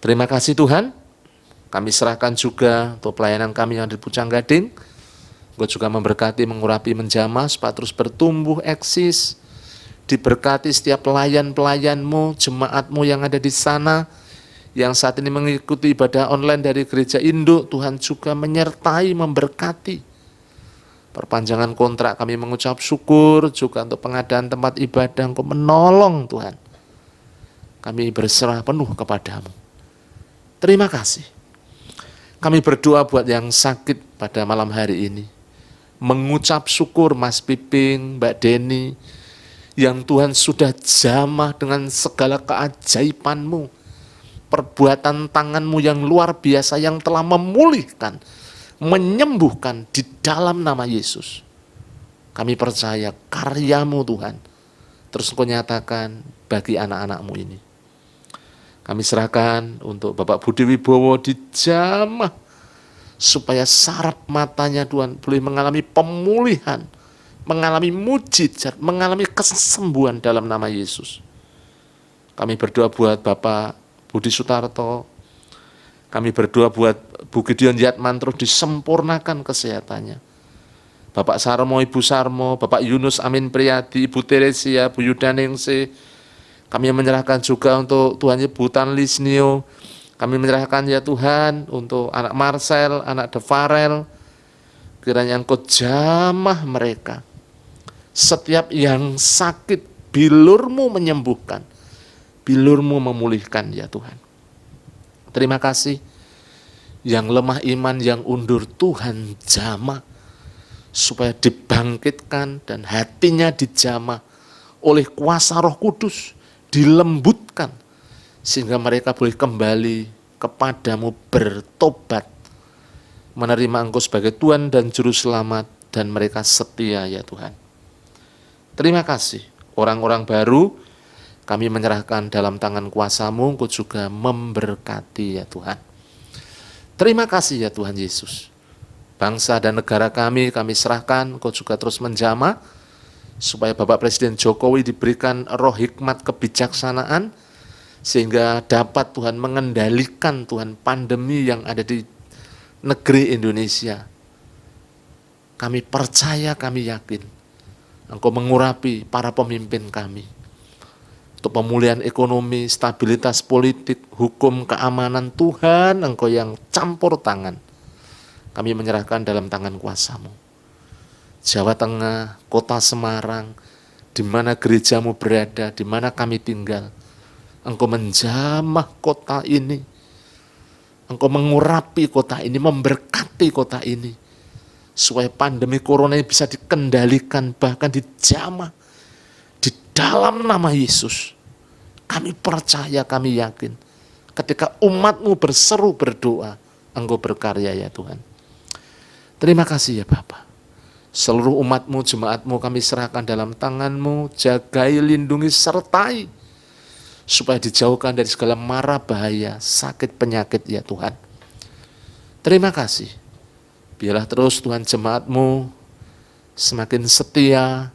S3: Terima kasih Tuhan. Kami serahkan juga untuk pelayanan kami yang di Pucang Gading. Engkau juga memberkati, mengurapi, menjamah supaya terus bertumbuh, eksis. Diberkati setiap pelayan-pelayan-Mu, jemaat-Mu yang ada di sana, yang saat ini mengikuti ibadah online dari gereja induk. Tuhan juga menyertai, memberkati. Perpanjangan kontrak kami mengucap syukur, juga untuk pengadaan tempat ibadah Engkau menolong Tuhan. Kami berserah penuh kepadamu. Terima kasih. Kami berdoa buat yang sakit pada malam hari ini. Mengucap syukur Mas Piping, Mbak Deni, yang Tuhan sudah jamah dengan segala keajaiban-Mu, perbuatan tangan-Mu yang luar biasa yang telah memulihkan, menyembuhkan di dalam nama Yesus. Kami percaya karya-Mu Tuhan terus Engkau nyatakan bagi anak-anak-Mu ini. Kami serahkan untuk Bapak Budi Wibowo dijamah supaya saraf matanya Tuhan boleh mengalami pemulihan, mengalami mujizat, mengalami kesembuhan dalam nama Yesus. Kami berdoa buat Bapak Budi Sutarto, kami berdoa buat Bu Gideon Yatman terus disempurnakan kesehatannya. Bapak Sarmo, Ibu Sarmo, Bapak Yunus Amin Priyadi, Ibu Teresia, Bu Yudaningsi. Kami menyerahkan juga untuk Tuhan Ibu Tan Lisnio. Kami menyerahkan ya Tuhan untuk anak Marcel, anak Devarel. Kiranya Engkau jamah mereka. Setiap yang sakit, bilur-Mu menyembuhkan. Bilur-Mu memulihkan ya Tuhan. Terima kasih. Yang lemah iman, yang undur, Tuhan jamah. Supaya dibangkitkan dan hatinya dijamah oleh kuasa Roh Kudus. Dilembutkan sehingga mereka boleh kembali kepadamu bertobat, menerima Engkau sebagai Tuhan dan Juru Selamat, dan mereka setia ya Tuhan. Terima kasih. Orang-orang baru kami menyerahkan dalam tangan kuasa-Mu, Engkau juga memberkati ya Tuhan. Terima kasih ya Tuhan Yesus. Bangsa dan negara kami serahkan, Engkau juga terus menjamah, supaya Bapak Presiden Jokowi diberikan roh hikmat kebijaksanaan, sehingga dapat Tuhan mengendalikan Tuhan pandemi yang ada di negeri Indonesia. Kami percaya, kami yakin Engkau mengurapi para pemimpin kami. Untuk pemulihan ekonomi, stabilitas politik, hukum, keamanan, Tuhan Engkau yang campur tangan. Kami menyerahkan dalam tangan kuasa-Mu. Jawa Tengah, kota Semarang, di mana gerejamu berada, di mana kami tinggal. Engkau menjamah kota ini. Engkau mengurapi kota ini, memberkati kota ini. Supaya pandemi corona ini bisa dikendalikan, bahkan dijamah. Di dalam nama Yesus. Kami percaya, kami yakin. Ketika umat-Mu berseru berdoa, Engkau berkarya ya Tuhan. Terima kasih ya Bapa. Seluruh umat-Mu, jemaat-Mu kami serahkan dalam tangan-Mu. Jagai, lindungi, sertai. Supaya dijauhkan dari segala mara bahaya, sakit, penyakit ya Tuhan. Terima kasih. Biarlah terus Tuhan jemaat-Mu semakin setia,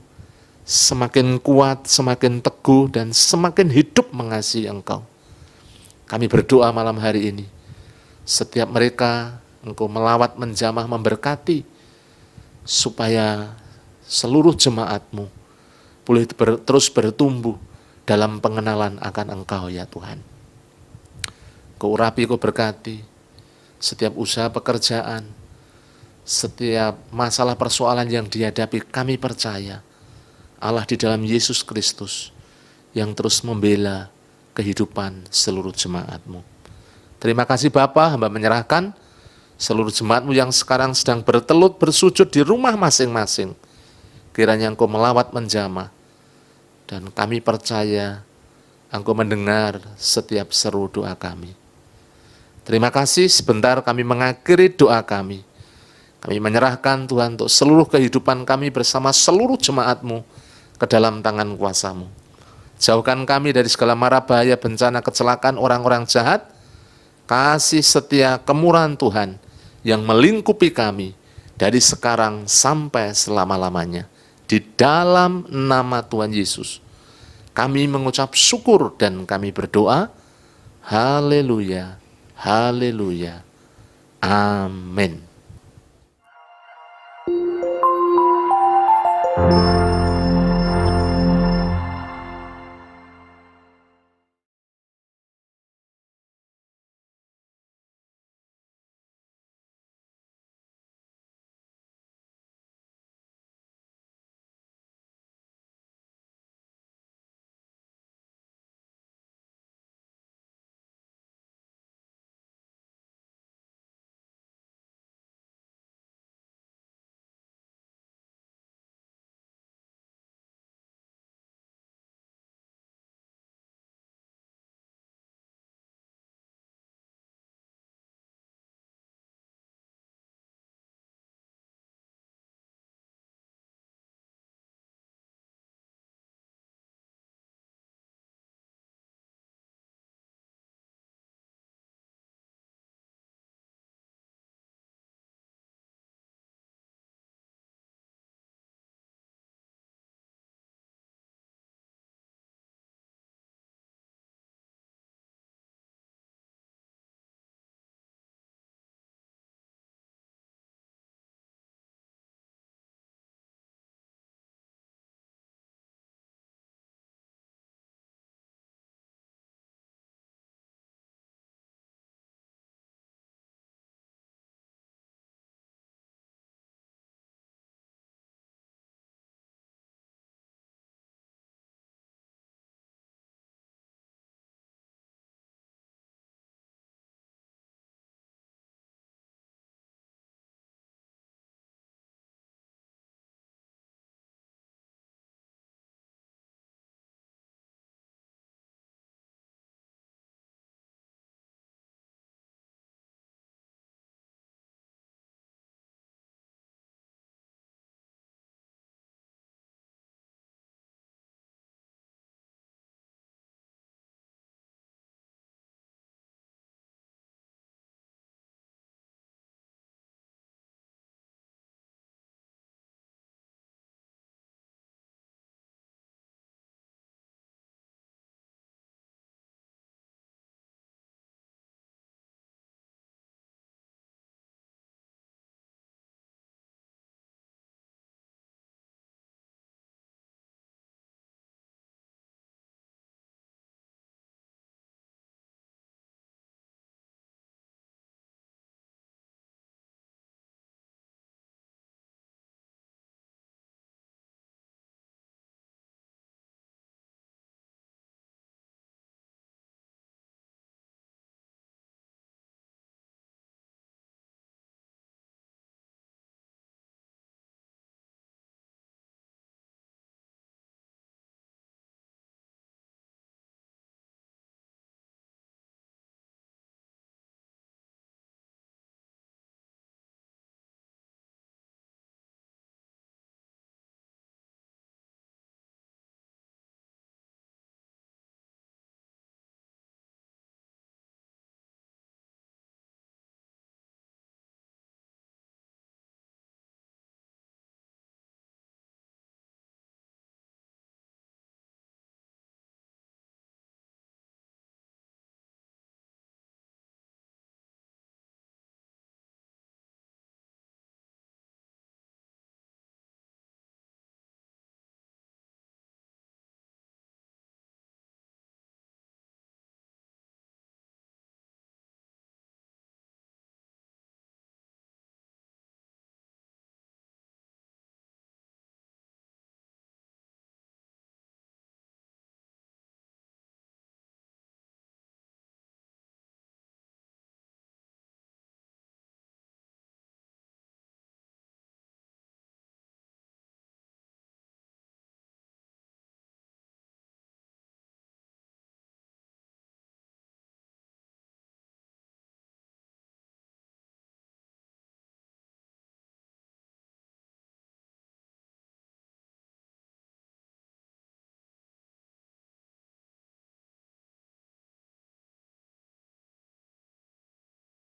S3: semakin kuat, semakin teguh, dan semakin hidup mengasihi Engkau. Kami berdoa malam hari ini. Setiap mereka Engkau melawat, menjamah, memberkati, supaya seluruh jemaat-Mu boleh terus bertumbuh dalam pengenalan akan Engkau ya Tuhan. Kau urapi, Kau berkati setiap usaha pekerjaan, setiap masalah persoalan yang dihadapi. Kami percaya Allah di dalam Yesus Kristus yang terus membela kehidupan seluruh jemaat-Mu. Terima kasih Bapa, hamba menyerahkan seluruh jemaat-Mu yang sekarang sedang bertelut bersujud di rumah masing-masing. Kiranya Engkau melawat, menjamah, dan kami percaya Engkau mendengar setiap seru doa kami. Terima kasih, sebentar kami mengakhiri doa kami. Kami menyerahkan Tuhan untuk seluruh kehidupan kami bersama seluruh jemaat-Mu ke dalam tangan kuasa-Mu. Jauhkan kami dari segala mara bahaya, bencana, kecelakaan orang-orang jahat. Kasih setia kemurahan Tuhan yang melingkupi kami dari sekarang sampai selama-lamanya. Di dalam nama Tuhan Yesus, kami mengucap syukur dan kami berdoa. Haleluya, haleluya, amin.